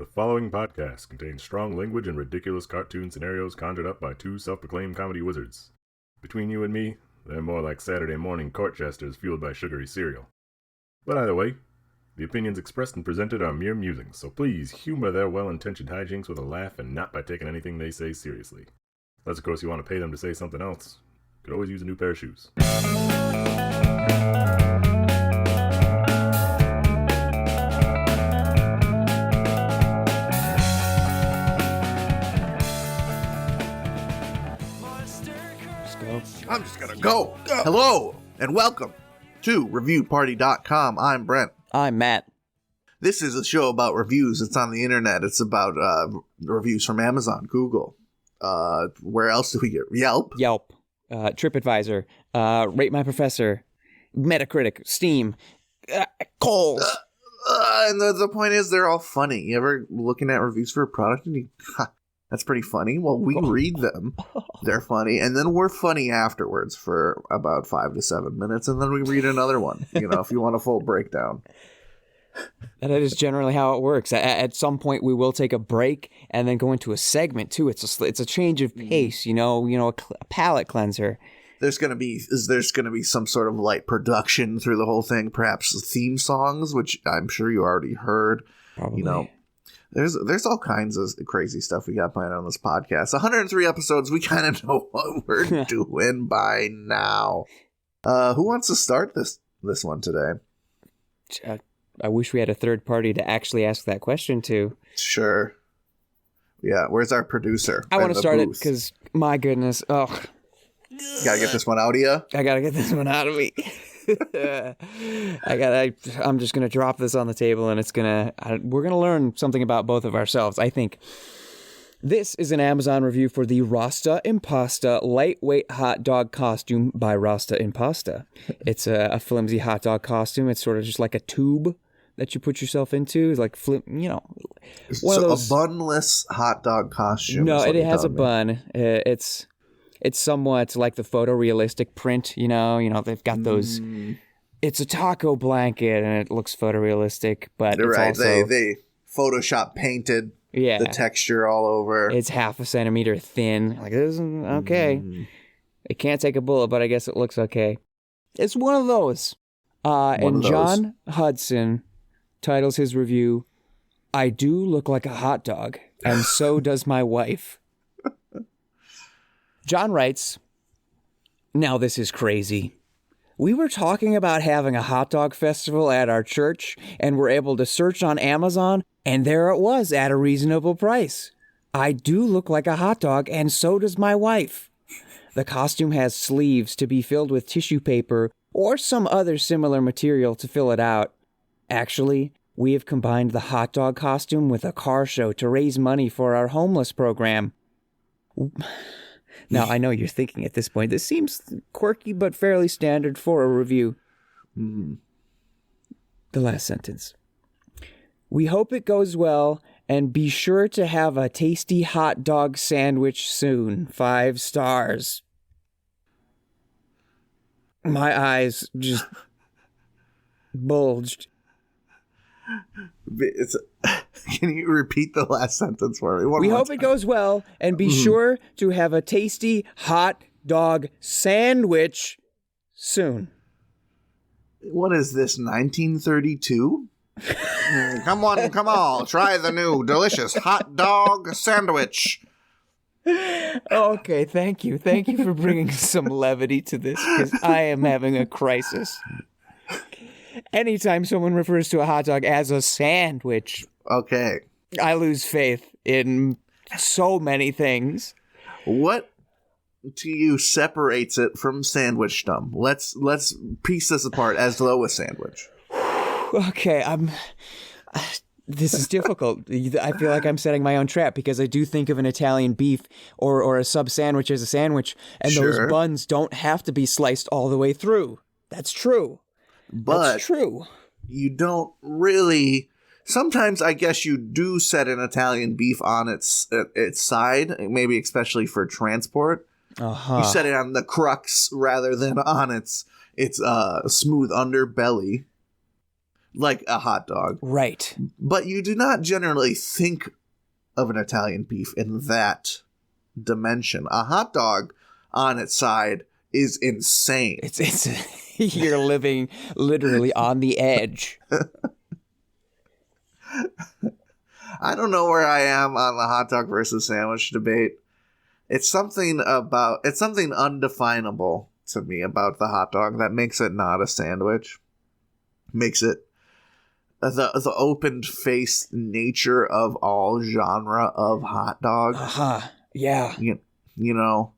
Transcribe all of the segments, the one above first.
The following podcast contains strong language and ridiculous cartoon scenarios conjured up by two self-proclaimed comedy wizards. Between you and me, they're more like Saturday morning court jesters fueled by sugary cereal. But either way, the opinions expressed and presented are mere musings, so please humor their well-intentioned hijinks with a laugh and not by taking anything they say seriously. Unless, of course, you want to pay them to say something else. Could always use a new pair of shoes. I'm just gonna go. Hello and welcome to ReviewParty.com. I'm Brent. I'm Matt. This is a show about reviews. It's on the internet. It's about reviews from Amazon, Google. Where else do we get? Yelp, TripAdvisor, Rate My Professor, Metacritic, Steam, Kohl's. And the point is, they're all funny. You ever looking at reviews for a product and that's pretty funny? Well, we read them. They're funny. And then we're funny afterwards for about 5 to 7 minutes. And then we read another one, if you want a full breakdown. And that is generally how it works. At some point, we will take a break and then go into a segment, too. It's a change of pace, a palate cleanser. There's going to be some sort of light production through the whole thing, perhaps theme songs, which I'm sure you already heard. Probably. There's all kinds of crazy stuff we got planned on this podcast. 103 episodes. We kind of know what we're doing by now. Who wants to start this one today? I wish we had a third party to actually ask that question to. Sure. Yeah, where's our producer? I want to start it because, my goodness, gotta get this one out of you? I gotta get this one out of me. I'm just gonna drop this on the table, and we're gonna learn something about both of ourselves. I think this is an Amazon review for the Rasta Impasta lightweight hot dog costume by Rasta Impasta. It's a flimsy hot dog costume. It's sort of just like a tube that you put yourself into. It's like a bunless hot dog costume. No, it has a bun. It's somewhat like the photorealistic print, they've got those. It's a taco blanket and it looks photorealistic, but they're it's right. Also, they Photoshop painted the texture all over. It's half a centimeter thin. Like, this isn't okay. It can't take a bullet, but I guess it looks okay. It's one of those. John Hudson titles his review, "I do look like a hot dog, and so does my wife." John writes, "Now this is crazy. We were talking about having a hot dog festival at our church and were able to search on Amazon, and there it was at a reasonable price. I do look like a hot dog, and so does my wife. The costume has sleeves to be filled with tissue paper or some other similar material to fill it out. Actually, we have combined the hot dog costume with a car show to raise money for our homeless program." Now, I know you're thinking at this point, this seems quirky but fairly standard for a review. The last sentence. "We hope it goes well, and be sure to have a tasty hot dog sandwich soon. 5 stars. My eyes just bulged. Can you repeat the last sentence for me? We hope it goes well, and be sure to have a tasty hot dog sandwich soon." What is this, 1932? Come on, try the new delicious hot dog sandwich. Okay, thank you for bringing some levity to this, because I am having a crisis. Anytime someone refers to a hot dog as a sandwich, okay, I lose faith in so many things. What to you separates it from sandwichdom? Let's piece this apart as though a sandwich. Okay, this is difficult. I feel like I'm setting my own trap because I do think of an Italian beef or a sub sandwich as a sandwich, and Sure. Those buns don't have to be sliced all the way through. That's true. But that's true. You don't really. Sometimes I guess you do set an Italian beef on its side, maybe especially for transport. You set it on the crux rather than on its smooth underbelly. like a hot dog. Right. But you do not generally think of an Italian beef in that dimension. A hot dog on its side is insane. It's you're living literally on the edge. I don't know where I am on the hot dog versus sandwich debate. It's something undefinable to me about the hot dog that makes it not a sandwich. Makes it the open-faced nature of all genre of hot dog. Yeah. You know.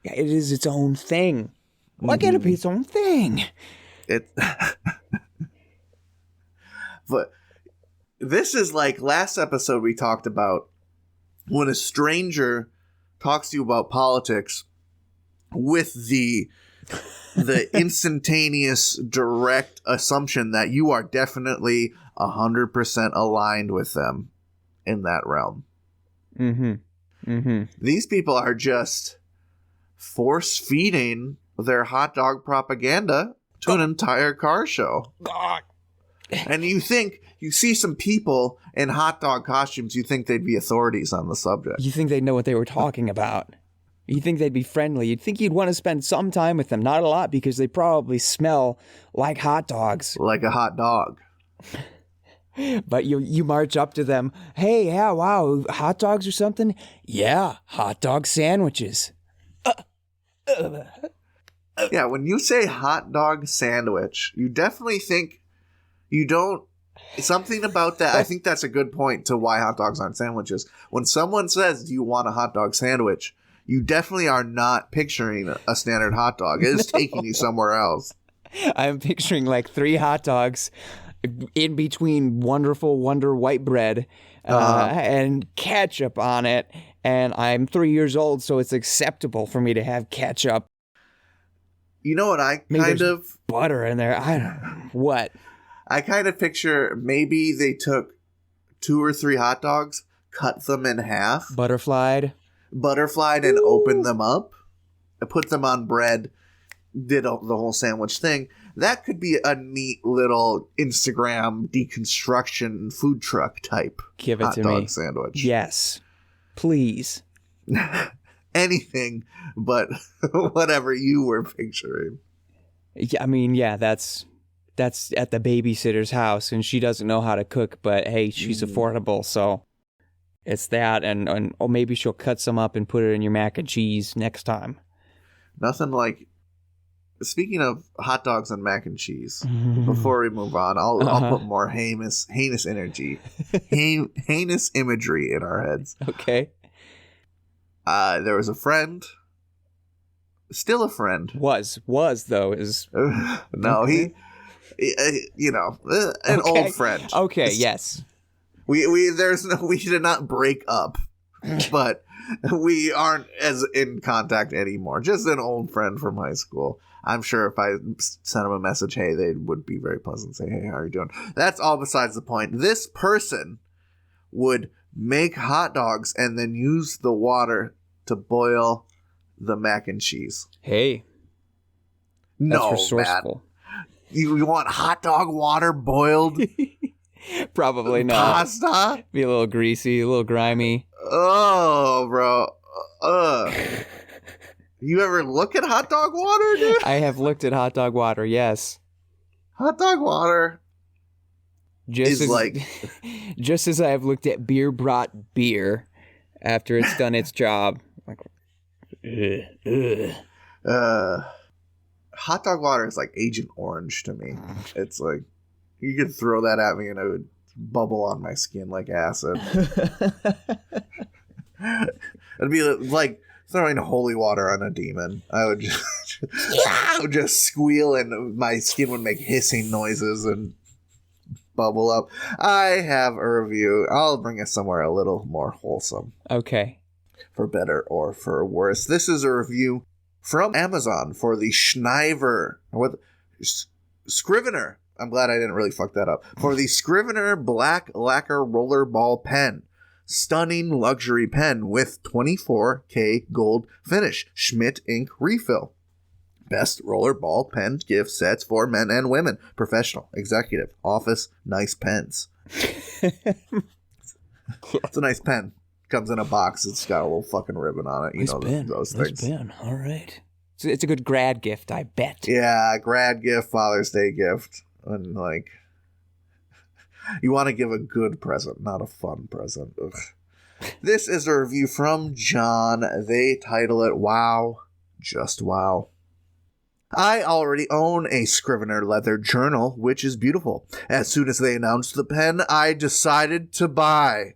Yeah, it is its own thing. Why can't it be its own thing? But this is like last episode we talked about when a stranger talks to you about politics with the instantaneous direct assumption that you are definitely 100% aligned with them in that realm. These people are just force feeding their hot dog propaganda to an entire car show. And you see some people in hot dog costumes, you think they'd be authorities on the subject. You think they'd know what they were talking about. You think they'd be friendly. You'd think you'd want to spend some time with them. Not a lot, because they probably smell like hot dogs. Like a hot dog. But you march up to them. Hey, yeah, wow, hot dogs or something? Yeah, hot dog sandwiches. Yeah, when you say hot dog sandwich, you definitely think you don't... Something about that, I think that's a good point to why hot dogs aren't sandwiches. When someone says, do you want a hot dog sandwich, you definitely are not picturing a standard hot dog. It is taking you somewhere else. I'm picturing like 3 hot dogs in between wonderful Wonder white bread and ketchup on it. And I'm 3 years old, so it's acceptable for me to have ketchup. You know what I butter in there. I don't know. What? I kind of picture maybe they took 2 or 3 hot dogs, cut them in half. Butterflied and opened them up. Put them on bread. Did the whole sandwich thing. That could be a neat little Instagram deconstruction food truck type. Give it hot to dog me. Sandwich. Yes. Please. Anything but whatever you were picturing. Yeah, I mean, yeah, that's at the babysitter's house, and she doesn't know how to cook, but hey, she's affordable, so it's that, and maybe she'll cut some up and put it in your mac and cheese next time. Nothing like... Speaking of hot dogs and mac and cheese, before we move on, I'll put more heinous energy, heinous imagery in our heads. Okay. There was a friend, still a friend. Was though is no he an old friend. Okay, yes. We did not break up, but we aren't as in contact anymore. Just an old friend from high school. I'm sure if I sent them a message, hey, they would be very pleasant. Say, hey, how are you doing? That's all besides the point. This person would make hot dogs and then use the water to boil the mac and cheese. Hey. No, that's resourceful. Matt. You want hot dog water boiled? Probably not. Pasta? Be a little greasy, a little grimy. Oh, bro. You ever look at hot dog water, dude? I have looked at hot dog water, yes. Hot dog water just as I have looked at beer brought beer after it's done its job. Like, hot dog water is like Agent Orange to me. It's like you could throw that at me and it would bubble on my skin like acid. It'd be like throwing holy water on a demon. I would just squeal and my skin would make hissing noises and bubble up. I have a review. I'll bring us somewhere a little more wholesome. Okay. For better or for worse. This is a review from Amazon for the Scrivener. I'm glad I didn't really fuck that up. For the Scrivener Black Lacquer Rollerball Pen. Stunning luxury pen with 24K gold finish. Schmidt ink refill. Best roller ball pen gift sets for men and women. Professional, executive, office, nice pens. It's a nice pen. Comes in a box. It's got a little fucking ribbon on it. You know those things. Nice pen. All right. It's a good grad gift, I bet. Yeah, grad gift, Father's Day gift. And like, you want to give a good present, not a fun present. Ugh. This is a review from John. They title it, Wow, Just Wow. I already own a Scrivener leather journal, which is beautiful. As soon as they announced the pen, I decided to buy.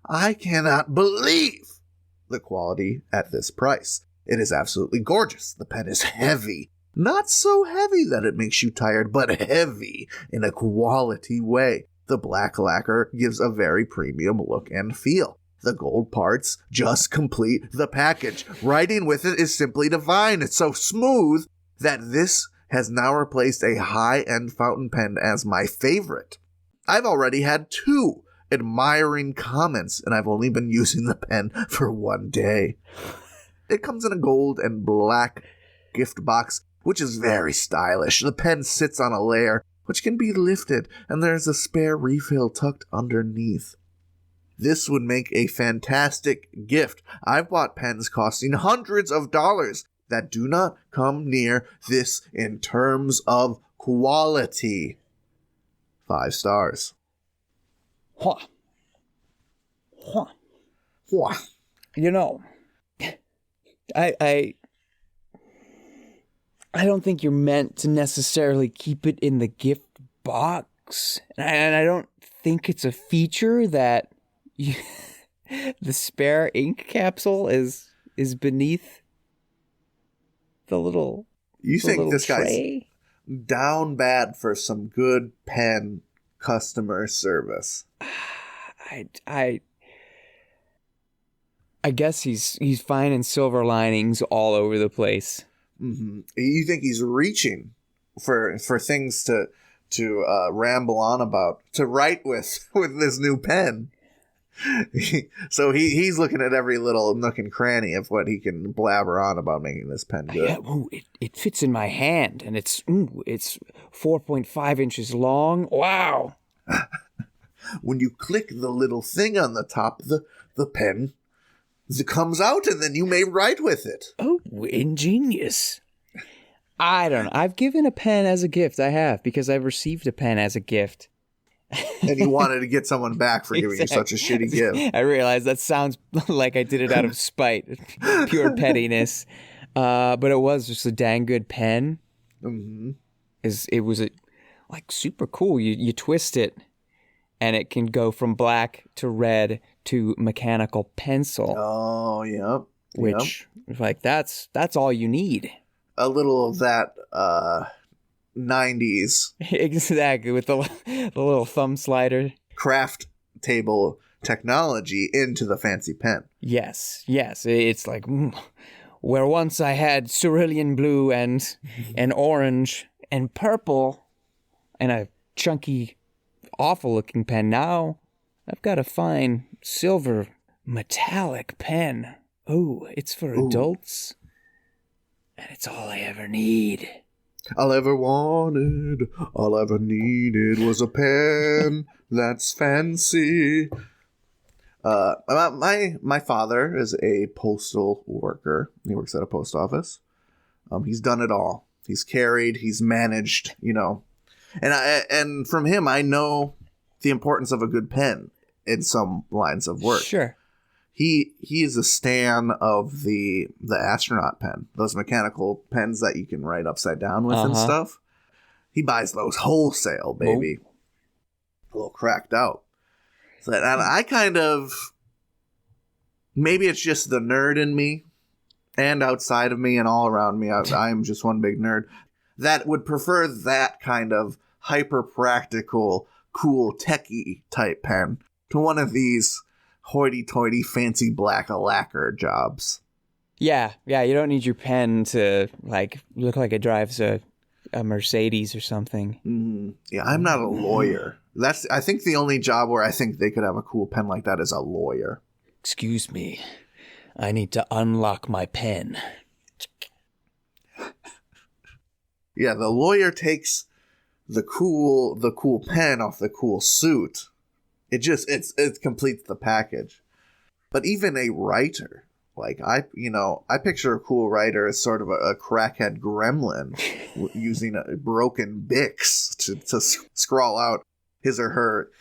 I cannot believe the quality at this price. It is absolutely gorgeous. The pen is heavy. Not so heavy that it makes you tired, but heavy in a quality way. The black lacquer gives a very premium look and feel. The gold parts just complete the package. Writing with it is simply divine. It's so smooth that this has now replaced a high-end fountain pen as my favorite. I've already had 2 admiring comments, and I've only been using the pen for 1 day. It comes in a gold and black gift box, which is very stylish. The pen sits on a layer, which can be lifted, and there's a spare refill tucked underneath. This would make a fantastic gift. I've bought pens costing hundreds of dollars that do not come near this in terms of quality. 5 stars. Huh. Huh. Wah. You know, I don't think you're meant to necessarily keep it in the gift box. And I don't think it's a feature that the spare ink capsule is beneath the little You the think little this tray. guy's down bad for some good pen customer service? I guess he's finding silver linings all over the place. Mm-hmm. You think he's reaching for things to ramble on about, to write with this new pen? So he's looking at every little nook and cranny of what he can blabber on about making this pen good. Yeah, ooh, it fits in my hand, and it's 4.5 inches long. Wow! When you click the little thing on the top, the pen comes out, and then you may write with it. Oh, ingenious. I don't know. I've given a pen as a gift. I have, because I've received a pen as a gift. And you wanted to get someone back for giving you such a shitty gift. I realize that sounds like I did it out of spite, pure pettiness. But it was just a dang good pen. Mm-hmm. It was super cool. You twist it, and it can go from black to red to mechanical pencil. Oh, yep. Which, that's all you need. A little of that 90s Exactly, with the little thumb slider. craft table technology into the fancy pen. Yes. It's like, where once I had cerulean blue and orange and purple and a chunky, awful-looking pen, now I've got a fine silver metallic pen. Oh, it's for adults, and it's all I ever need. All I ever wanted, all I ever needed was a pen that's fancy. My father is a postal worker. He works at a post office. He's done it all. He's carried, he's managed, and from him, I know the importance of a good pen in some lines of work. Sure. He is a stan of the astronaut pen, those mechanical pens that you can write upside down with and stuff. He buys those wholesale, baby. A little cracked out. So, and I kind of, maybe it's just the nerd in me and outside of me and all around me. I am just one big nerd that would prefer that kind of hyper practical, cool, techie type pen to one of these hoity-toity, fancy black lacquer jobs. Yeah, you don't need your pen to, look like it drives a Mercedes or something. Mm-hmm. Yeah, I'm not a lawyer. I think the only job where I think they could have a cool pen like that is a lawyer. Excuse me. I need to unlock my pen. Yeah, the lawyer takes the cool pen off the cool suit. It completes the package. But even a writer, like I picture a cool writer as sort of a crackhead gremlin using a broken Bics to scrawl out his or her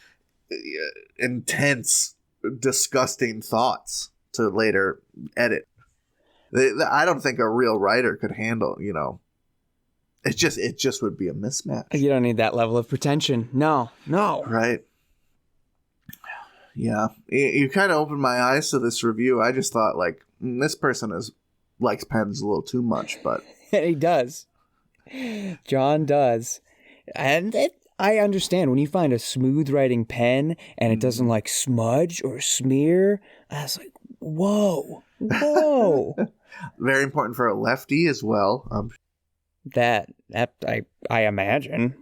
intense, disgusting thoughts to later edit. I don't think a real writer could handle, it just would be a mismatch. You don't need that level of pretension. No. Right. Yeah. You kind of opened my eyes to this review. I just thought, like, this person likes pens a little too much, but... He does. John does. And I understand when you find a smooth writing pen and it doesn't, like, smudge or smear. I was like, whoa. Very important for a lefty as well. That I imagine.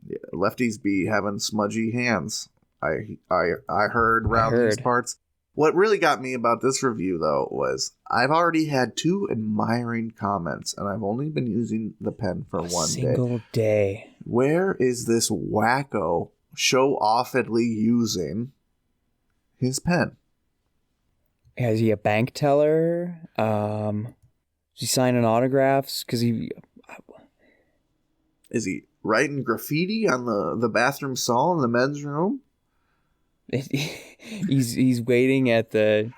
Yeah, lefties be having smudgy hands. I heard around these parts. What really got me about this review, though, was I've already had 2 admiring comments, and I've only been using the pen for one single day. Where is this wacko show-offedly using his pen? Is he a bank teller? Is he signing autographs? Is he writing graffiti on the bathroom stall in the men's room? He's waiting at the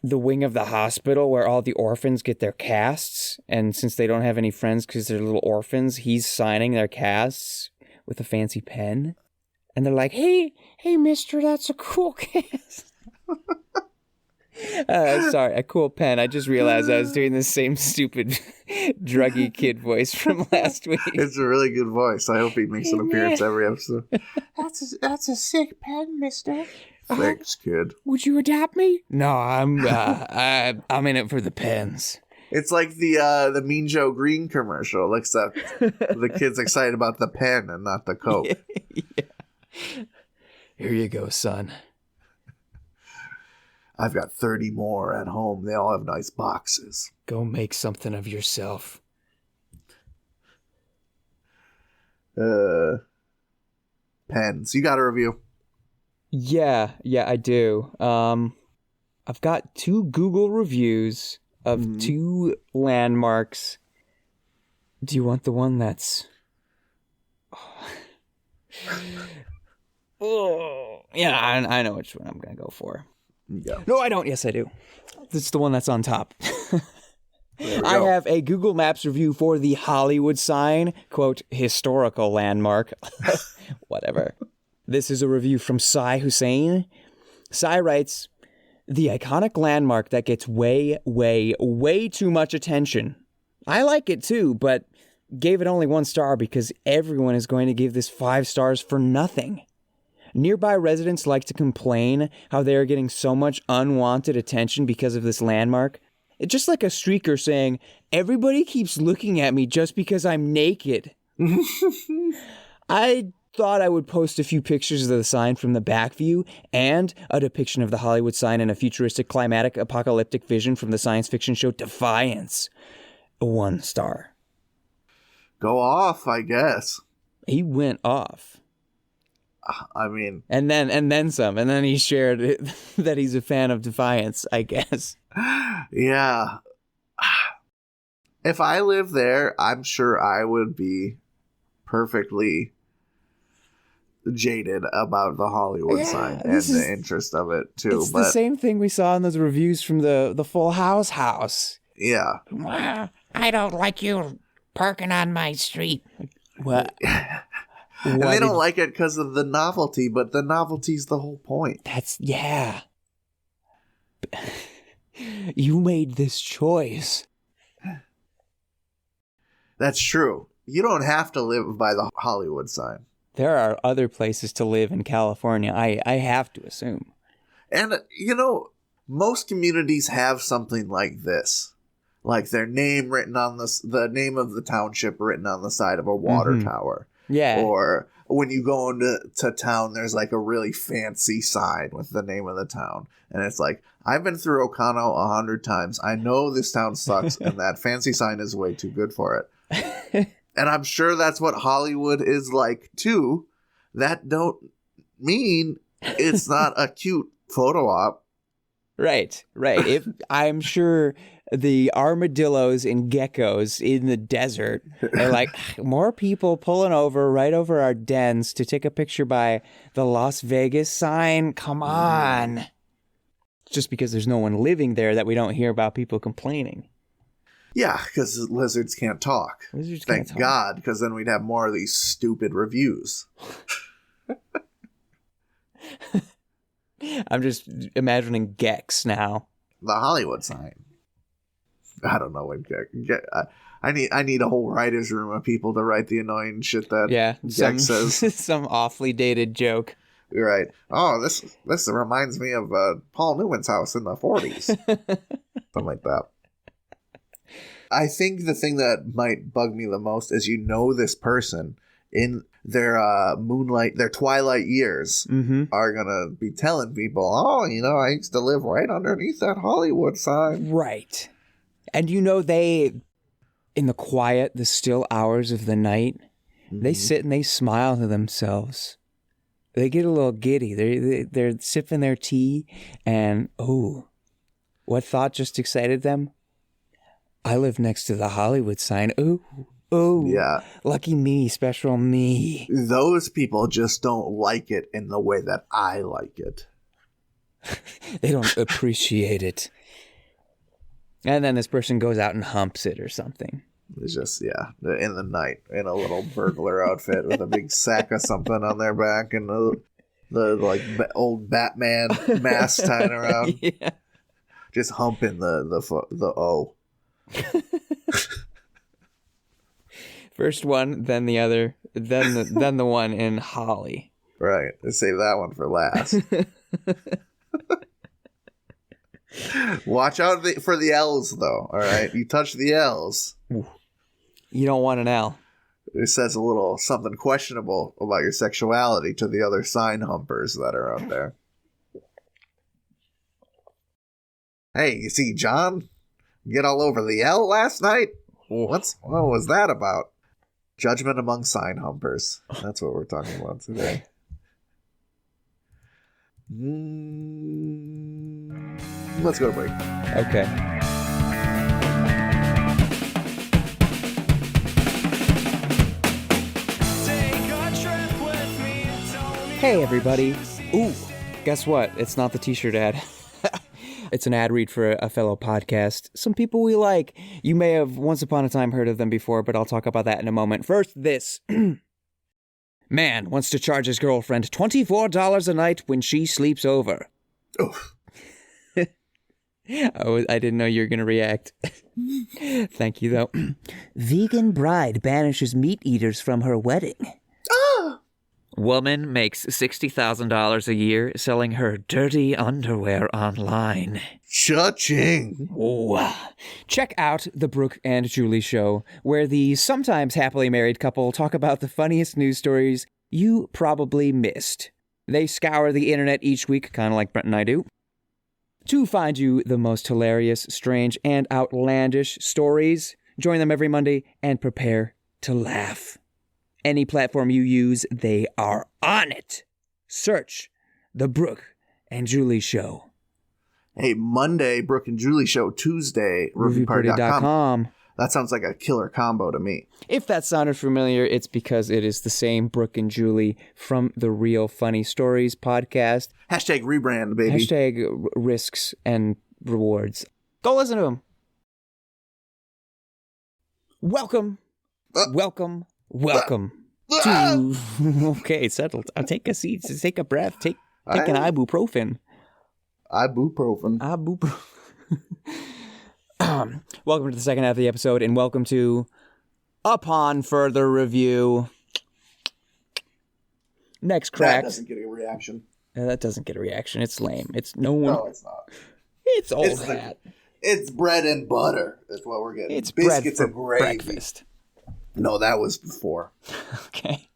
wing of the hospital where all the orphans get their casts, and since they don't have any friends because they're little orphans, he's signing their casts with a fancy pen, and they're like, hey mister, that's a cool cast. Sorry, a cool pen. I just realized I was doing the same stupid druggy kid voice from last week. It's a really good voice. I hope he makes an appearance every episode. That's a sick pen, mister. Thanks, kid. Would you adopt me? No, I'm in it for the pens. It's like the Mean Joe Green commercial, except the kid's excited about the pen and not the Coke. Yeah. Here you go, son. I've got 30 more at home. They all have nice boxes. Go make something of yourself. Pens. You got a review? Yeah, I do. I've got 2 Google reviews of 2 landmarks. Do you want the one that's... Oh, yeah, I know which one I'm going to go for. Yeah. No, I don't. Yes, I do. This is the one that's on top. I have a Google Maps review for the Hollywood sign, quote, historical landmark. Whatever. This is a review from Sai Hussein. Sai writes, the iconic landmark that gets way, way, way too much attention. I like it too, but gave it only 1 star because everyone is going to give this 5 stars for nothing. Nearby residents like to complain how they are getting so much unwanted attention because of this landmark. It's just like a streaker saying, everybody keeps looking at me just because I'm naked. I thought I would post a few pictures of the sign from the back view and a depiction of the Hollywood sign in a futuristic climatic apocalyptic vision from the science fiction show Defiance. 1 star. Go off, I guess. He went off. I mean... And then some. And then he shared that he's a fan of Defiance, I guess. Yeah. If I lived there, I'm sure I would be perfectly jaded about the Hollywood sign and the interest of it, too. It's the same thing we saw in those reviews from the Full House. Yeah. I don't like you parking on my street. What? And they don't like it because of the novelty, but the novelty's the whole point. Yeah. You made this choice. That's true. You don't have to live by the Hollywood sign. There are other places to live in California, I have to assume. And, most communities have something like this. Like their name written on the name of the township written on the side of a water tower. Yeah. Or when you go into town, there's like a really fancy sign with the name of the town. And it's like, I've been through Ocano 100 times. I know this town sucks and that fancy sign is way too good for it. And I'm sure that's what Hollywood is like too. That don't mean it's not a cute photo op. Right. I'm sure the armadillos and geckos in the desert are like, more people pulling over right over our dens to take a picture by the Las Vegas sign. Come on. Just because there's no one living there that we don't hear about people complaining. Yeah, because lizards can't talk. Thank God, because then we'd have more of these stupid reviews. I'm just imagining Gex now. The Hollywood sign. I don't know what I need a whole writer's room of people to write the annoying shit that Gex says. Some awfully dated joke. You're right. Oh, this reminds me of Paul Newman's house in the 40s. Something like that. I think the thing that might bug me the most is this person in their their twilight years are gonna be telling people, oh, I used to live right underneath that Hollywood sign. Right. And they, in the quiet, the still hours of the night, they sit and they smile to themselves. They get a little giddy. They're sipping their tea and, oh, what thought just excited them? I live next to the Hollywood sign. Ooh, yeah. Lucky me, special me. Those people just don't like it in the way that I like it. They don't appreciate it. And then this person goes out and humps it or something. It's just, in the night, in a little burglar outfit with a big sack of something on their back and the old Batman mask tied around. Yeah. Just humping the O. First one, then the other, then the one in Holly. Right. Let's save that one for last. Watch out for the L's, though. All right, you touch the L's. You don't want an L. It says a little something questionable about your sexuality to the other sign humpers that are out there. Hey, you see John get all over the L last night? What was that about? Judgment among sign humpers. That's what we're talking about today. Let's go to break. Okay. Hey, everybody. Ooh, guess what? It's not the t-shirt ad. It's an ad read for a fellow podcast. Some people we like. You may have once upon a time heard of them before, but I'll talk about that in a moment. First, this. Man wants to charge his girlfriend $24 a night when she sleeps over. Oof. Oh, I didn't know you were going to react. Thank you, though. Vegan bride banishes meat eaters from her wedding. Ah! Woman makes $60,000 a year selling her dirty underwear online. Cha-ching. Oh. Check out The Brooke and Julie Show, where the sometimes happily married couple talk about the funniest news stories you probably missed. They scour the internet each week, kind of like Brent and I do, to find you the most hilarious, strange, and outlandish stories. Join them every Monday and prepare to laugh. Any platform you use, they are on it. Search The Brooke and Julie Show. Hey, Monday, Brooke and Julie Show. Tuesday, reviewparty.com. That sounds like a killer combo to me. If that sounded familiar, it's because it is the same Brooke and Julie from the Real Funny Stories podcast. Hashtag rebrand, baby. Hashtag risks and rewards. Go listen to them. Welcome to... Okay, settled. Take a seat. Take a breath. Take an ibuprofen. Ibuprofen. Welcome to the second half of the episode, and welcome to Upon Further Review. Next crack. That doesn't get a reaction. That doesn't get a reaction. It's lame. It's no one. No, it's not. It's old hat. It's bread and butter. That's what we're getting. It's biscuits bread and gravy. Breakfast. No, that was before. Okay.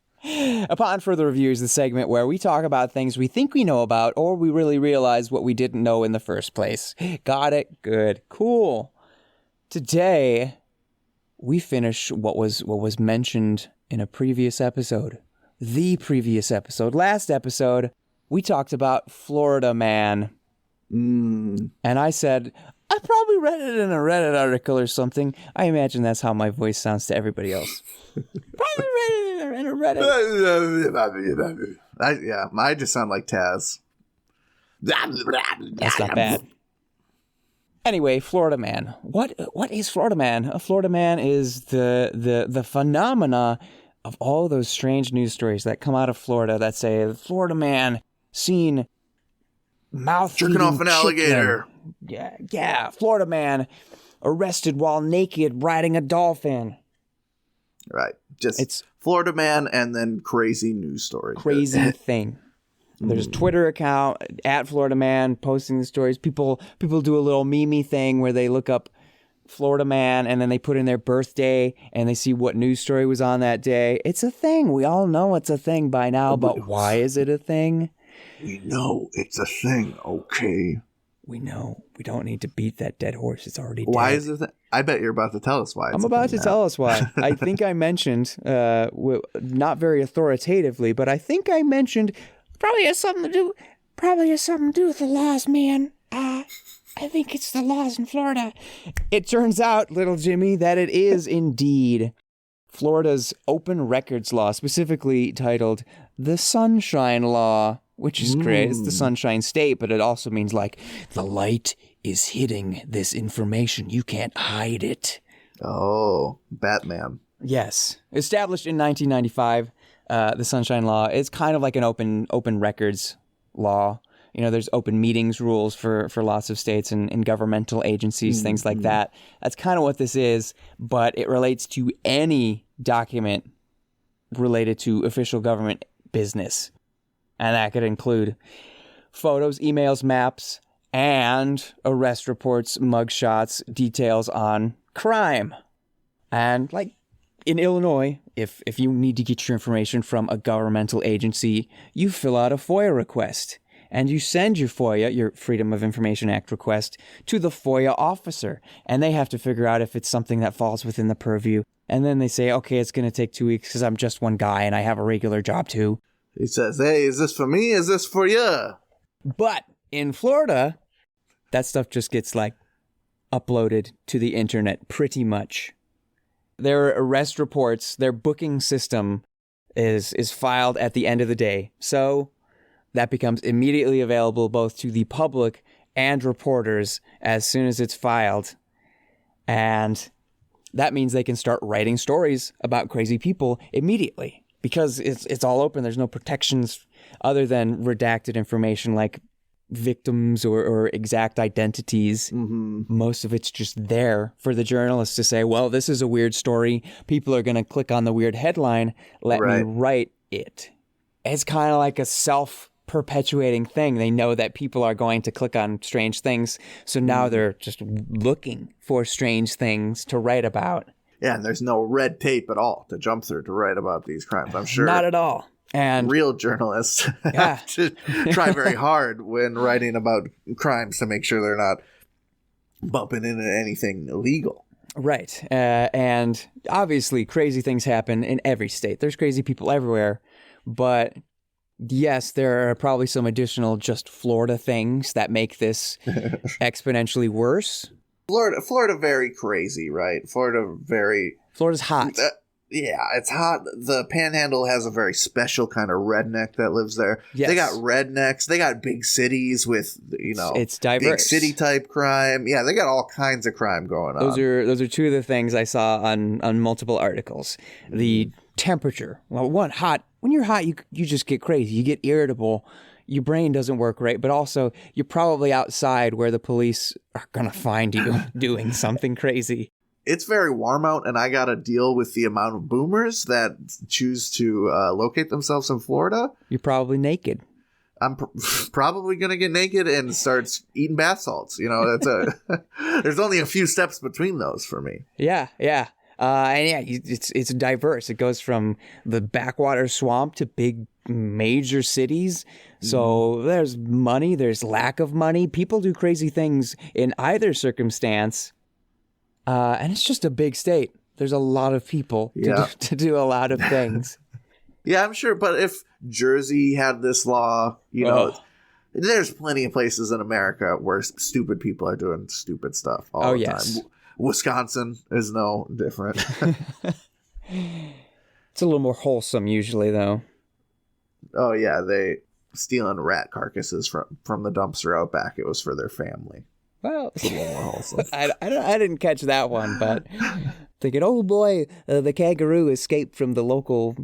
Upon Further Review is the segment where we talk about things we think we know about, or we really realize what we didn't know in the first place. Got it? Good. Cool. Today, we finish what was mentioned in a previous episode. The previous episode. Last episode, we talked about Florida Man. And I said, I probably read it in a Reddit article or something. I imagine that's how my voice sounds to everybody else. Probably read it in a Reddit. I just sound like Taz. That's not bad. Anyway, Florida Man. What is Florida Man? A Florida Man is the phenomena of all those strange news stories that come out of Florida that say Florida Man seen mouth jerking off an alligator. Yeah. Florida Man arrested while naked riding a dolphin. Right. It's Florida Man and then crazy news story. Crazy thing. There's a Twitter account at Florida Man posting the stories. People do a little meme thing where they look up Florida Man and then they put in their birthday and they see what news story was on that day. It's a thing. We all know it's a thing by now, but why is it a thing? We know it's a thing, okay? We know. We don't need to beat that dead horse. It's already dead. Why is it? I bet you're about to tell us why. I'm about to tell us why. I think I mentioned, not very authoritatively, but I think I mentioned probably has something to do with the laws, man. I think it's the laws in Florida. It turns out, little Jimmy, that it is indeed Florida's open records law, specifically titled the Sunshine Law, which is great. It's the Sunshine State, but it also means like the light is hitting this information. You can't hide it. Oh, Batman. Yes. Established in 1995, the Sunshine Law is kind of like an open records law. You know, there's open meetings rules for lots of states and governmental agencies, things like that. That's kind of what this is, but it relates to any document related to official government business. And that could include photos, emails, maps, and arrest reports, mugshots, details on crime. And like in Illinois, if you need to get your information from a governmental agency, you fill out a FOIA request. And you send your FOIA, your Freedom of Information Act request, to the FOIA officer. And they have to figure out if it's something that falls within the purview. And then they say, okay, it's going to take 2 weeks because I'm just one guy and I have a regular job too. He says, hey, is this for me? Is this for you? But in Florida, that stuff just gets like uploaded to the internet pretty much. Their arrest reports, their booking system is filed at the end of the day. So that becomes immediately available both to the public and reporters as soon as it's filed. And that means they can start writing stories about crazy people immediately because it's all open. There's no protections other than redacted information like victims or exact identities. Most of it's just there for the journalists to say, well, this is a weird story. People are going to click on the weird headline. Let me write it. It's kind of like a self-perpetuating thing. They know that people are going to click on strange things. So now they're just looking for strange things to write about. Yeah, and there's no red tape at all to jump through to write about these crimes, I'm sure. Not at all. And real journalists have to try very hard when writing about crimes to make sure they're not bumping into anything illegal. Right. And obviously crazy things happen in every state. There's crazy people everywhere. But yes, there are probably some additional just Florida things that make this exponentially worse. Florida very crazy, right? Florida's hot. Yeah, it's hot. The Panhandle has a very special kind of redneck that lives there. Yes. They got rednecks. They got big cities with, it's diverse. Big city type crime. Yeah, they got all kinds of crime going on. Those are two of the things I saw on multiple articles. The temperature. Well, hot. When you're hot, you just get crazy. You get irritable. Your brain doesn't work right, but also you're probably outside where the police are going to find you doing something crazy. It's very warm out, and I got to deal with the amount of boomers that choose to locate themselves in Florida. You're probably naked. I'm probably going to get naked and start eating bath salts. There's only a few steps between those for me. Yeah. It's diverse. It goes from the backwater swamp to big major cities. So there's money, there's lack of money. People do crazy things in either circumstance. And it's just a big state. There's a lot of people to do a lot of things. Yeah, I'm sure. But if Jersey had this law, there's plenty of places in America where stupid people are doing stupid stuff all the time. Wisconsin is no different. It's a little more wholesome usually, though. Oh, yeah. They stealing rat carcasses from the dumpster out back. It was for their family. Well, it's a little more wholesome. I didn't catch that one, but thinking, oh boy, the kangaroo escaped from the local.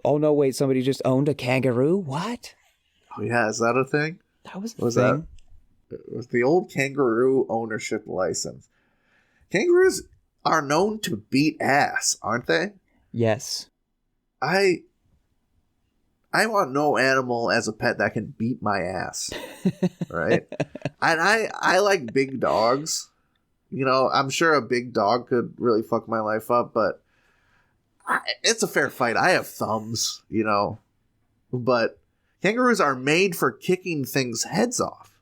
Oh no, wait, somebody just owned a kangaroo. What? Oh yeah, is that a thing? That was a thing. It was the old kangaroo ownership license. Kangaroos are known to beat ass, aren't they? Yes. I want no animal as a pet that can beat my ass, right? And I like big dogs. You know, I'm sure a big dog could really fuck my life up, but it's a fair fight. I have thumbs, you know, but kangaroos are made for kicking things' heads off.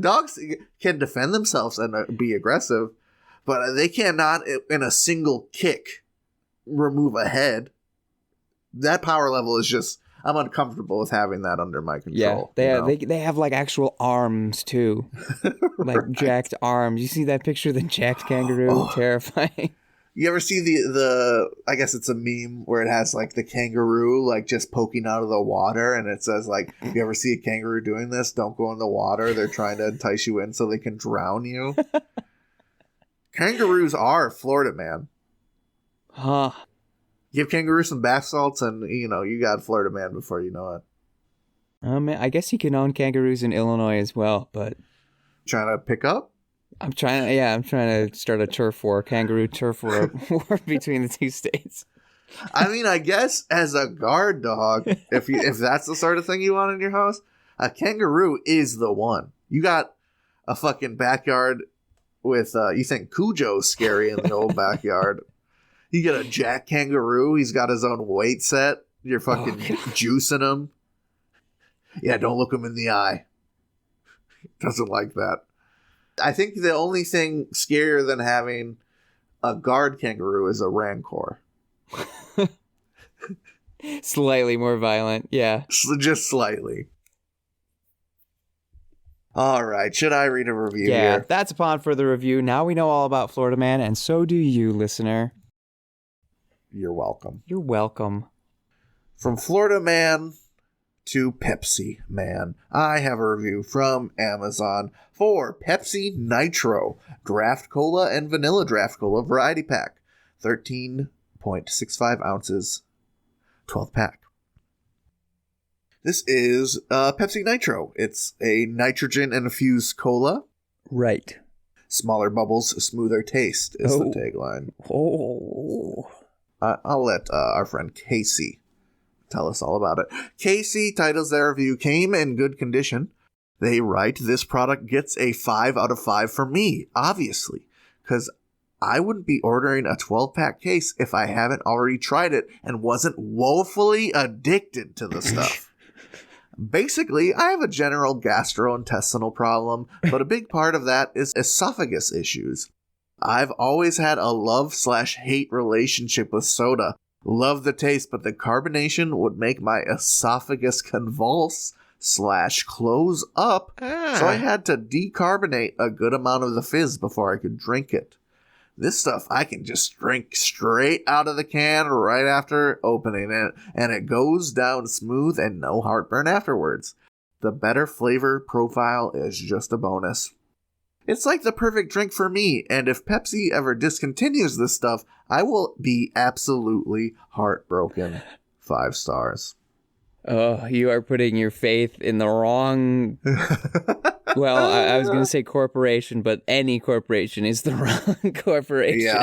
Dogs can defend themselves and be aggressive, but they cannot, in a single kick, remove a head. That power level is just, I'm uncomfortable with having that under my control. Yeah, they have like actual arms too. Like jacked arms. You see that picture of the jacked kangaroo? Oh. Terrifying. You ever see the I guess it's a meme where it has like the kangaroo like just poking out of the water, and it says like, if you ever see a kangaroo doing this, don't go in the water. They're trying to entice you in so they can drown you. Kangaroos are Florida man. Huh. Give kangaroos some bath salts and, you know, you got Florida man before you know it. I guess you can own kangaroos in Illinois as well, but... Trying to pick up? I'm trying to start a turf war, kangaroo turf war between the two states. I mean, I guess as a guard dog, if that's the sort of thing you want in your house, a kangaroo is the one. You got a fucking backyard with, you think Cujo's scary in the old backyard. You get a jack kangaroo. He's got his own weight set. You're fucking juicing him. Yeah, don't look him in the eye. Doesn't like that. I think the only thing scarier than having a guard kangaroo is a rancor. Slightly more violent, yeah. Just slightly. All right, should I read a review here? Yeah, that's upon further review. Now we know all about Florida Man, and so do you, listener. You're welcome. You're welcome. From Florida Man to Pepsi Man, I have a review from Amazon for Pepsi Nitro Draft Cola and Vanilla Draft Cola Variety Pack. 13.65 ounces, 12 pack. This is Pepsi Nitro. It's a nitrogen-infused cola. Right. Smaller bubbles, smoother taste is the tagline. Oh. I'll let our friend Casey tell us all about it. Casey titles their review, came in good condition. They write, this product gets a 5 out of 5 for me, obviously, because I wouldn't be ordering a 12-pack case if I haven't already tried it and wasn't woefully addicted to the stuff. Basically, I have a general gastrointestinal problem, but a big part of that is esophagus issues. I've always had a love/hate relationship with soda. Love the taste, but the carbonation would make my esophagus convulse/close up, so I had to decarbonate a good amount of the fizz before I could drink it. This stuff I can just drink straight out of the can right after opening it, and it goes down smooth and no heartburn afterwards. The better flavor profile is just a bonus. It's like the perfect drink for me, and if Pepsi ever discontinues this stuff, I will be absolutely heartbroken. 5 stars. Oh, you are putting your faith in the wrong... Well, I was going to say corporation, but any corporation is the wrong corporation.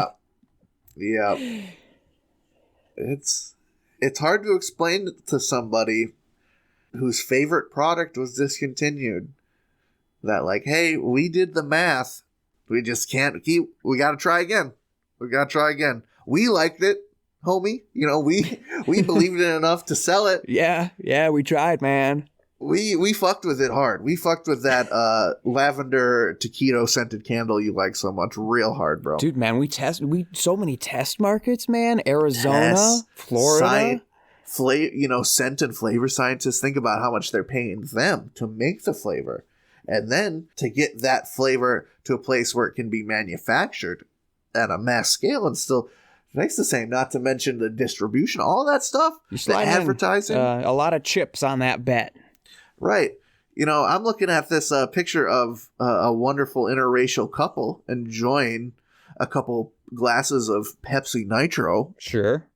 Yeah. It's hard to explain to somebody whose favorite product was discontinued. That like, hey, we did the math. We just can't we got to try again. We liked it, homie. You know, we believed in it enough to sell it. Yeah, we tried, man. We fucked with it hard. We fucked with that lavender taquito scented candle you like so much real hard, bro. Dude, man, we so many test markets, man. Arizona, Florida. Scent and flavor scientists, think about how much they're paying them to make the flavor. And then to get that flavor to a place where it can be manufactured at a mass scale and still makes the same, not to mention the distribution, all that stuff, the advertising. A lot of chips on that bet. Right. I'm looking at this picture of a wonderful interracial couple enjoying a couple glasses of Pepsi Nitro. Sure.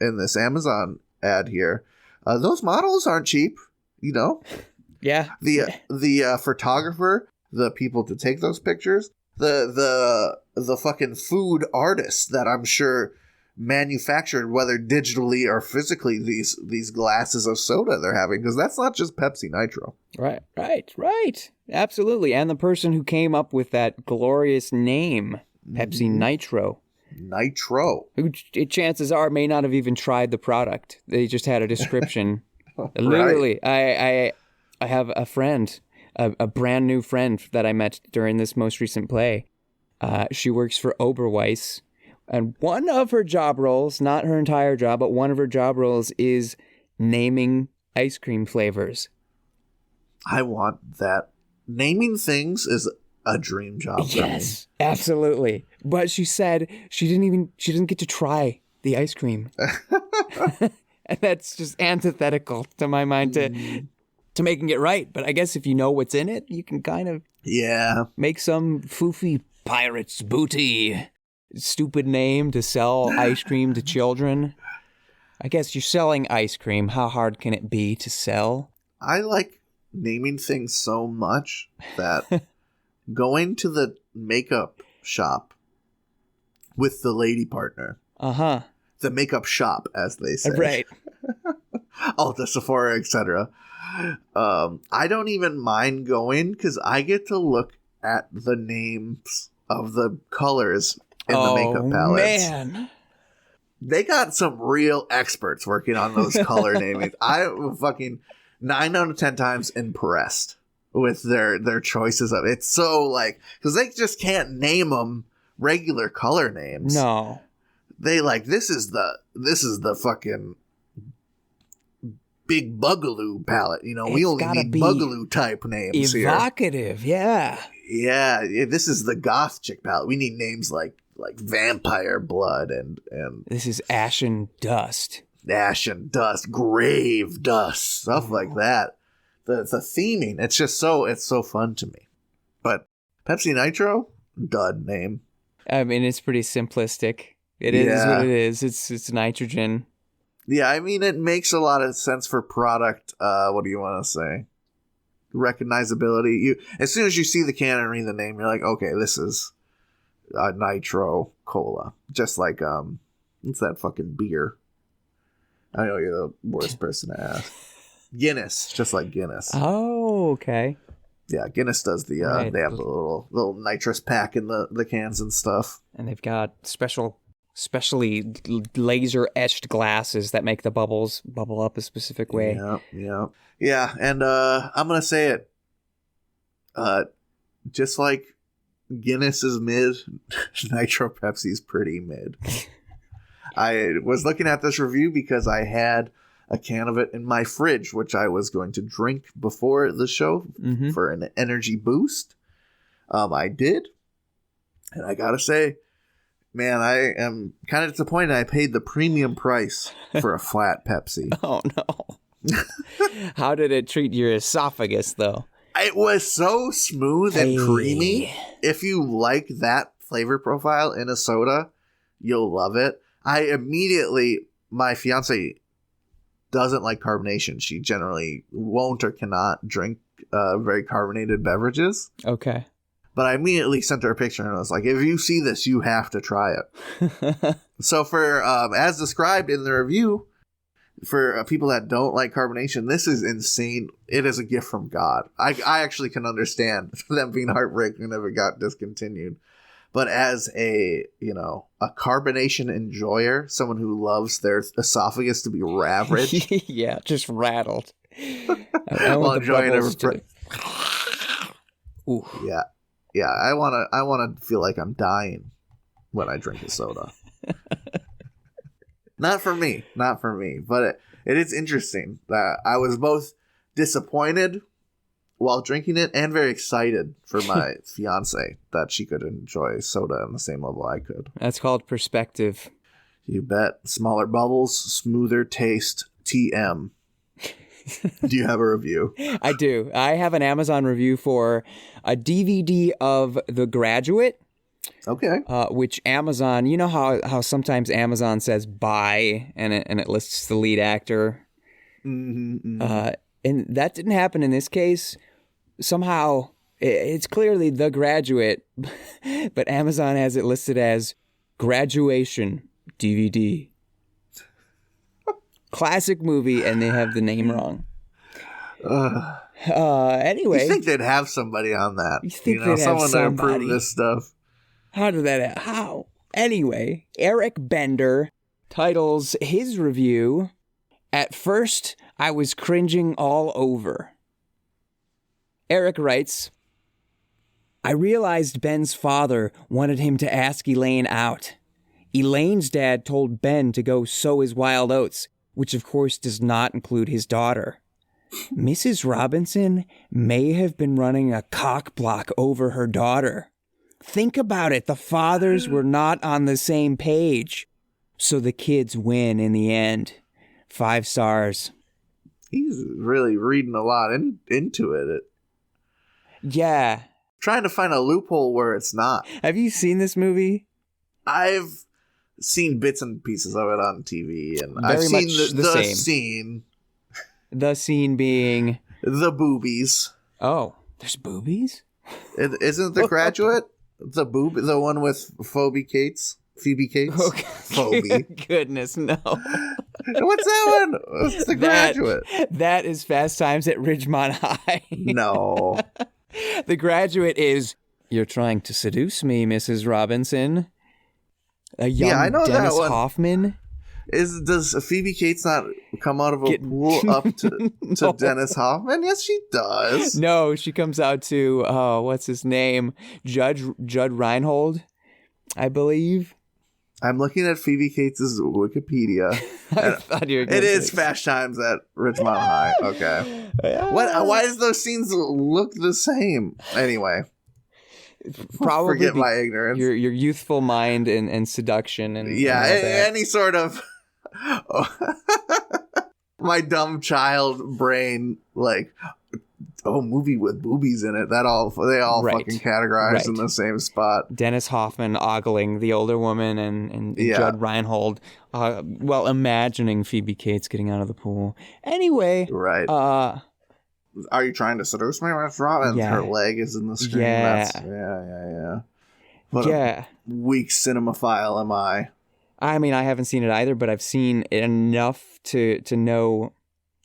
In this Amazon ad here. Those models aren't cheap, Yeah. The photographer, the people to take those pictures, the fucking food artists that I'm sure manufactured, whether digitally or physically, these glasses of soda they're having, because that's not just Pepsi Nitro. Right. Absolutely. And the person who came up with that glorious name, Pepsi Nitro. Nitro. Who, chances are, may not have even tried the product. They just had a description. Right. Literally, I have a friend, a brand new friend that I met during this most recent play. She works for Oberweis. And one of her job roles, not her entire job, but one of her job roles is naming ice cream flavors. I want that. Naming things is a dream job. Yes, absolutely. But she said she didn't get to try the ice cream. And that's just antithetical to my mind to making it right. But I guess if you know what's in it, you can kind of make some foofy pirate's booty. Stupid name to sell ice cream to children. I guess you're selling ice cream. How hard can it be to sell? I like naming things so much that going to the makeup shop with the lady partner. The makeup shop, as they say. Right. Ulta, Sephora, etc. I don't even mind going because I get to look at the names of the colors in the makeup palettes. Man. They got some real experts working on those color namings. I'm fucking 9 out of 10 times impressed with their choices of it. It's so because they just can't name them regular color names. No. They this is the fucking big Bugaloo palette. We only need Bugaloo type names evocative, here. Yeah, this is the goth chick palette. We need names like vampire blood and this is ashen dust, grave dust, stuff like that. The theming, it's so fun to me. But Pepsi Nitro, dud name. I mean, it's pretty simplistic. It is what it is. It's nitrogen. Yeah, I mean, it makes a lot of sense for product. What do you want to say? Recognizability. You, as soon as you see the can and read the name, you're like, okay, this is Nitro Cola. Just like what's that fucking beer? I know you're the worst person to ask. Guinness, just like Guinness. Oh, okay. Yeah, Guinness does the. Right. They have the little nitrous pack in the cans and stuff. And they've got specially laser etched glasses that make the bubbles bubble up a specific way. Yeah. And I'm gonna say it. Just like Guinness is mid, Nitro Pepsi's pretty mid. I was looking at this review because I had a can of it in my fridge, which I was going to drink before the show for an energy boost. I did. And I gotta say, man, I am kind of disappointed I paid the premium price for a flat Pepsi. Oh, no. How did it treat your esophagus, though? It was so smooth and creamy. If you like that flavor profile in a soda, you'll love it. My fiance doesn't like carbonation. She generally won't or cannot drink very carbonated beverages. Okay. But I immediately sent her a picture and I was like, if you see this, you have to try it. So for, as described in the review, for people that don't like carbonation, this is insane. It is a gift from God. I actually can understand them being heartbroken if it got discontinued. But as a carbonation enjoyer, someone who loves their esophagus to be ravaged. Yeah, just rattled. I While want the enjoying bubbles a Ooh. Yeah. I wanna feel like I'm dying when I drink a soda. Not for me, but it is interesting that I was both disappointed while drinking it and very excited for my fiance that she could enjoy soda on the same level I could. That's called perspective. You bet. Smaller bubbles, smoother taste, TM. Do you have a review? I do. I have an Amazon review for a DVD of The Graduate. Okay. Which Amazon, you know how sometimes Amazon says buy and it lists the lead actor. Mm-hmm. And that didn't happen in this case. Somehow it's clearly The Graduate, but Amazon has it listed as Graduation DVD. Classic movie, and they have the name wrong. Anyway, you think they'd have somebody on that? You think they'd have someone to somebody. approve this stuff? How did that? How? Anyway, Eric Bender titles his review, "At first, I was cringing all over." Eric writes, "I realized Ben's father wanted him to ask Elaine out. Elaine's dad told Ben to go sow his wild oats, which of course does not include his daughter. Mrs. Robinson may have been running a cock block over her daughter. Think about it. The fathers were not on the same page. So the kids win in the end. 5 stars. He's really reading a lot into it. Yeah. Trying to find a loophole where it's not. Have you seen this movie? I've seen bits and pieces of it on TV, and Very I've seen much the the same. scene. The scene being... The boobies. Oh, there's boobies? Isn't The Graduate the one with Phoebe Cates? Okay. Phoebe. Goodness, no. What's that one? It's The Graduate. That is Fast Times at Ridgemont High. No. The Graduate is, "You're trying to seduce me, Mrs. Robinson." A young I know Dennis that one. Hoffman. Does Phoebe Cates not come out of a pool up to No. Dennis Hoffman? Yes, she does. No, she comes out to, what's his name? Judd Reinhold, I believe. I'm looking at Phoebe Cates' Wikipedia. I thought you were gonna It is say- Fast Times at Ridgemont High. Okay. Yeah. Why does those scenes look the same? Anyway. Probably Forget my ignorance. your youthful mind and seduction and Yeah, and all that. any sort of my dumb child brain, like, movie with boobies in it. They all Right. fucking categorized in Right. the same spot. Dennis Hoffman ogling the older woman and Yeah. Judd Reinhold, imagining Phoebe Cates getting out of the pool. Anyway, Right. Are you trying to seduce me, Miss Robin? Yeah. Her leg is in the screen. Yeah. Yeah. What yeah. a weak cinemaphile am I? I mean, I haven't seen it either, but I've seen it enough to know.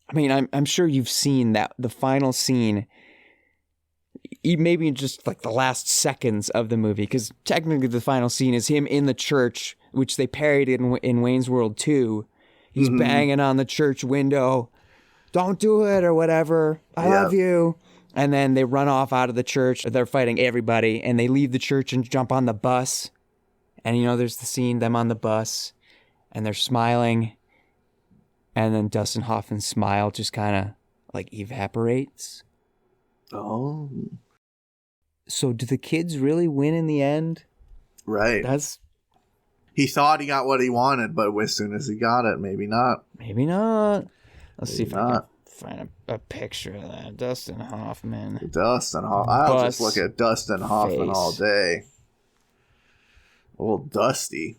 I mean, I'm sure you've seen that the final scene, maybe just like the last seconds of the movie, because technically the final scene is him in the church, which they parodied in Wayne's World 2. He's banging on the church window. Don't do it or whatever. I love you. And then they run off out of the church. They're fighting everybody, and they leave the church and jump on the bus. And, there's the scene, them on the bus, and they're smiling. And then Dustin Hoffman's smile just kind of, like, evaporates. Oh. So do the kids really win in the end? Right. He thought he got what he wanted, but as soon as he got it, maybe not. Maybe not. Let's see if I can not. find a picture of that. Dustin Hoffman. Dustin Hoffman. I'll just Bus look at Dustin Hoffman face. all day. Old Dusty.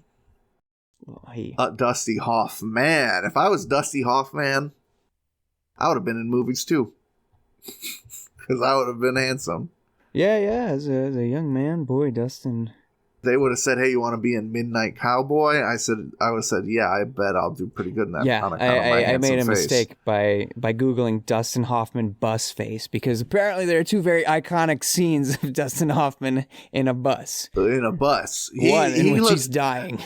Well, Dusty Hoffman. If I was Dusty Hoffman, I would have been in movies too. Because I would have been handsome. yeah, as a young man, boy, Dustin. They would have said, "Hey, you want to be in Midnight Cowboy?" I would have said, "Yeah, I bet I'll do pretty good in that." Yeah, on account of my I made a handsome face." mistake by Googling Dustin Hoffman bus face, because apparently there are 2 very iconic scenes of Dustin Hoffman in a bus. In a bus. One in which looks, he's dying.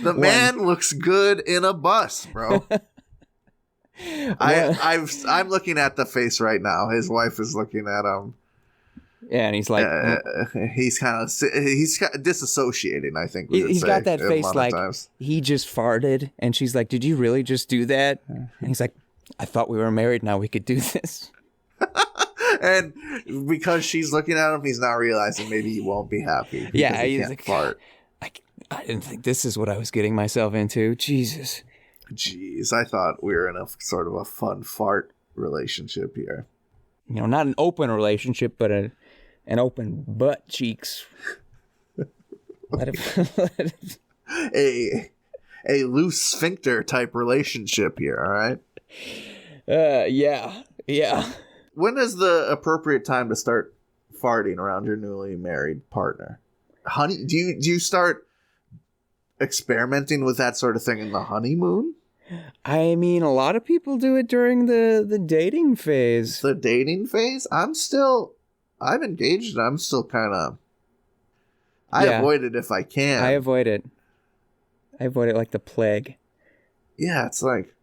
the man looks good in a bus, bro. I'm looking at the face right now. His wife is looking at him. Yeah, and he's like, he's kind of disassociating. I think he's got that face like he just farted, and she's like, "Did you really just do that?" And he's like, "I thought we were married. Now we could do this." And because she's looking at him, he's not realizing maybe he won't be happy. Yeah, he he's can't like, fart. I didn't think this is what I was getting myself into. Jesus. Jeez, I thought we were in a sort of a fun fart relationship here. You know, not an open relationship, but an open butt cheeks. A loose sphincter type relationship here, all right? Yeah. When is the appropriate time to start farting around your newly married partner? Honey, do you start experimenting with that sort of thing in the honeymoon? I mean, a lot of people do it during the dating phase. The dating phase? I'm engaged and I'm still kind of... I avoid it if I can. I avoid it like the plague. Yeah, it's like...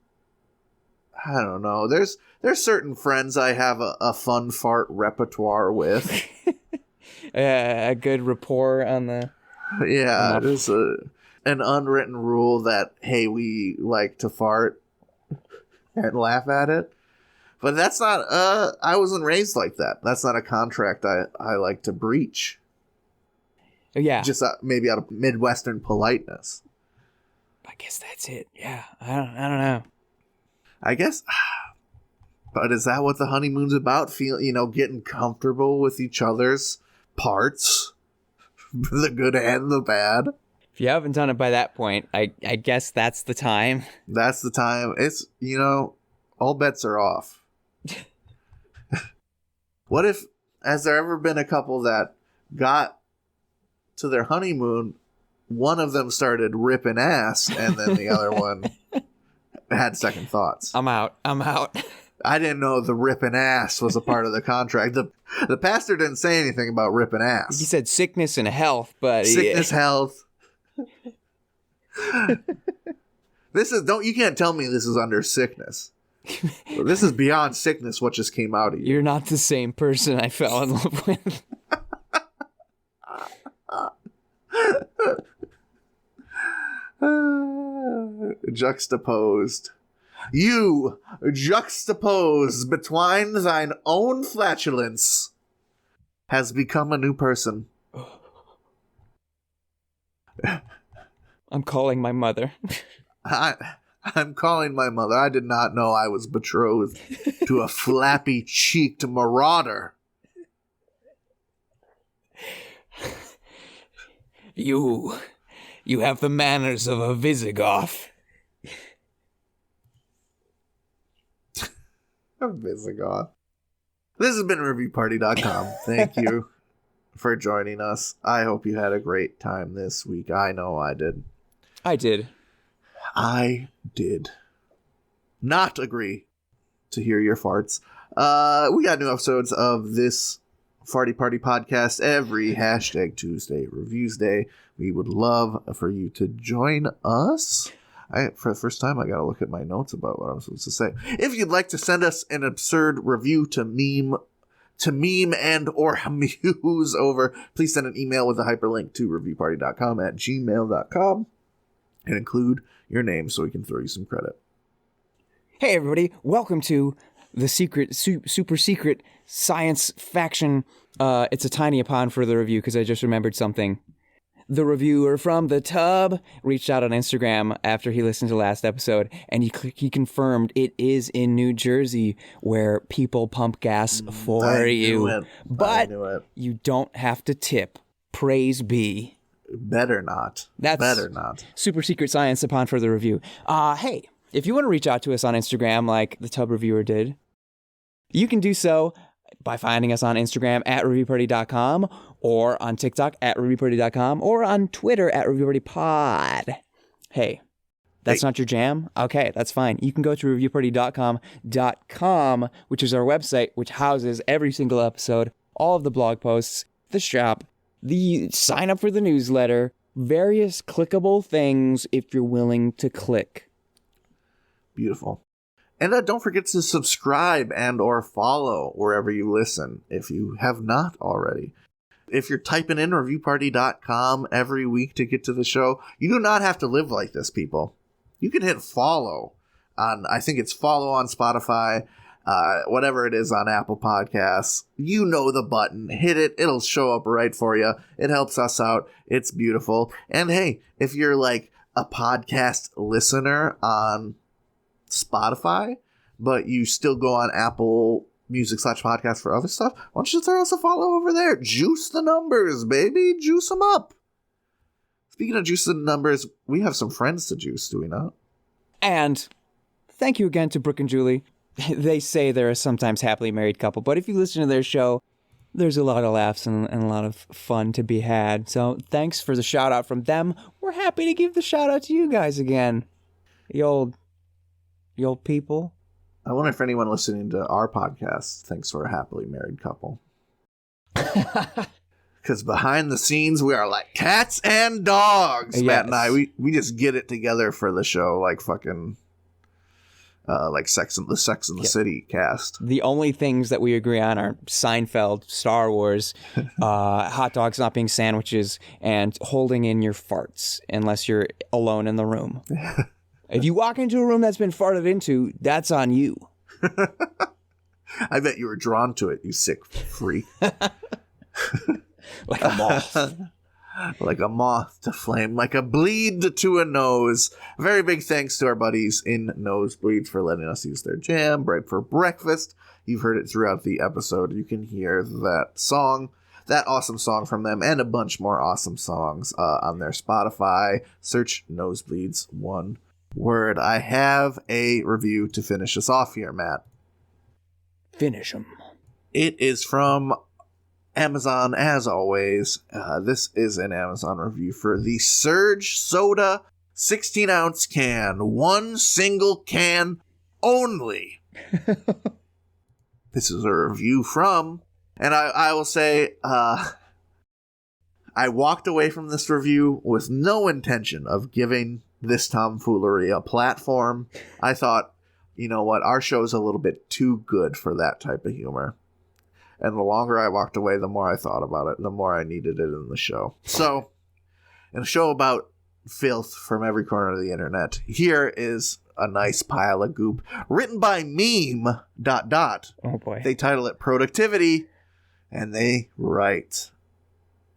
I don't know. There's certain friends I have a fun fart repertoire with. A good rapport on the... Yeah, there's an unwritten rule that, hey, we like to fart and laugh at it. But that's not, I wasn't raised like that. That's not a contract I like to breach. Yeah. Just maybe out of Midwestern politeness. I guess that's it. Yeah. I don't know. I guess, but is that what the honeymoon's about? Getting comfortable with each other's parts? The good and the bad? If you haven't done it by that point, I guess that's the time. That's the time. It's, all bets are off. What if, has there ever been a couple that got to their honeymoon, one of them started ripping ass, and then the other one had second thoughts? I'm out. I didn't know the ripping ass was a part of the contract. The pastor didn't say anything about ripping ass. He said sickness and health, but... Sickness, health. You can't tell me this is under sickness. This is beyond sickness, what just came out of you. You're not the same person I fell in love with. Juxtaposed. You, juxtaposed between thine own flatulence, has become a new person. I'm calling my mother. I'm calling my mother. I did not know I was betrothed to a flappy-cheeked marauder. You have the manners of a Visigoth. A Visigoth. This has been ReviewParty.com. Thank you for joining us. I hope you had a great time this week. I know I did. I did not agree to hear your farts. We got new episodes of this Farty Party podcast every #Tuesday Reviews Day. We would love for you to join us. For the first time, I gotta look at my notes about what I'm supposed to say. If you'd like to send us an absurd review to meme and or muse over, please send an email with a hyperlink to reviewparty.com@gmail.com and include your name so we can throw you some credit. Hey everybody, welcome to the super secret science faction. It's a tiny upon for the review because I just remembered something. The reviewer from the tub reached out on Instagram after he listened to last episode, and he confirmed it is in New Jersey where people pump gas for you. But you don't have to tip. Praise be. Better not. Better not. Super secret science upon further review. Hey, if you want to reach out to us on Instagram like the tub reviewer did, you can do so by finding us on Instagram @reviewparty.com or on TikTok @reviewparty.com or on Twitter @reviewpartypod. Hey, that's not your jam? Okay, that's fine. You can go to reviewparty.com, which is our website, which houses every single episode, all of the blog posts, the shop, the sign up for the newsletter, various clickable things if you're willing to click. Beautiful. And don't forget to subscribe and or follow wherever you listen if you have not already. If you're typing in reviewparty.com every week to get to the show, you do not have to live like this, people. You can hit follow on, I think it's follow on Spotify, whatever it is on Apple Podcasts. You know the button. Hit it. It'll show up right for you. It helps us out. It's beautiful. And hey, if you're like a podcast listener on Spotify, but you still go on Apple Music /podcast for other stuff, why don't you throw us a follow over there? Juice the numbers, baby. Juice them up. Speaking of juice the numbers, we have some friends to juice, do we not? And thank you again to Brooke and Julie. They say they're a sometimes happily married couple, but if you listen to their show, there's a lot of laughs and a lot of fun to be had. So thanks for the shout out from them. We're happy to give the shout out to you guys again. The old people. I wonder if anyone listening to our podcast thinks we're a happily married couple. Because behind the scenes, we are like cats and dogs. Yes. Matt and I, we just get it together for the show, like fucking, like Sex in the City cast. The only things that we agree on are Seinfeld, Star Wars, hot dogs not being sandwiches, and holding in your farts unless you're alone in the room. If you walk into a room that's been farted into, that's on you. I bet you were drawn to it, you sick freak. Like a moth. Like a moth to flame, like a bleed to a nose. Very big thanks to our buddies in Nosebleeds for letting us use their jam right for breakfast. You've heard it throughout the episode. You can hear that song, that awesome song from them, and a bunch more awesome songs on their Spotify. Search Nosebleeds, one word. I have a review to finish us off here, Matt. Finish them. It is from Amazon, as always. This is an Amazon review for the Surge Soda 16-ounce can. One single can only. This is a review from, and I will say, I walked away from this review with no intention of giving this tomfoolery a platform. I thought, you know what, our show's a little bit too good for that type of humor. And the longer I walked away, the more I thought about it, and the more I needed it in the show. So, in a show about filth from every corner of the internet, here is a nice pile of goop written by Meme ... Oh boy. They title it Productivity, and they write,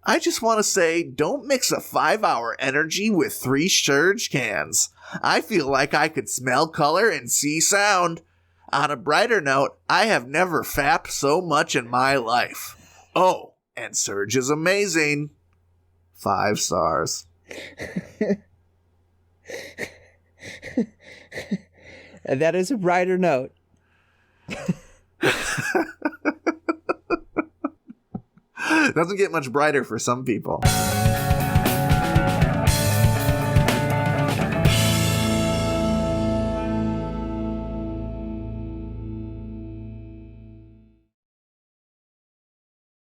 I just want to say, don't mix a 5-hour energy with 3 Surge cans. I feel like I could smell color and see sound. On a brighter note, I have never fapped so much in my life. Oh, and Surge is amazing. 5 stars. And that is a brighter note. Doesn't get much brighter for some people.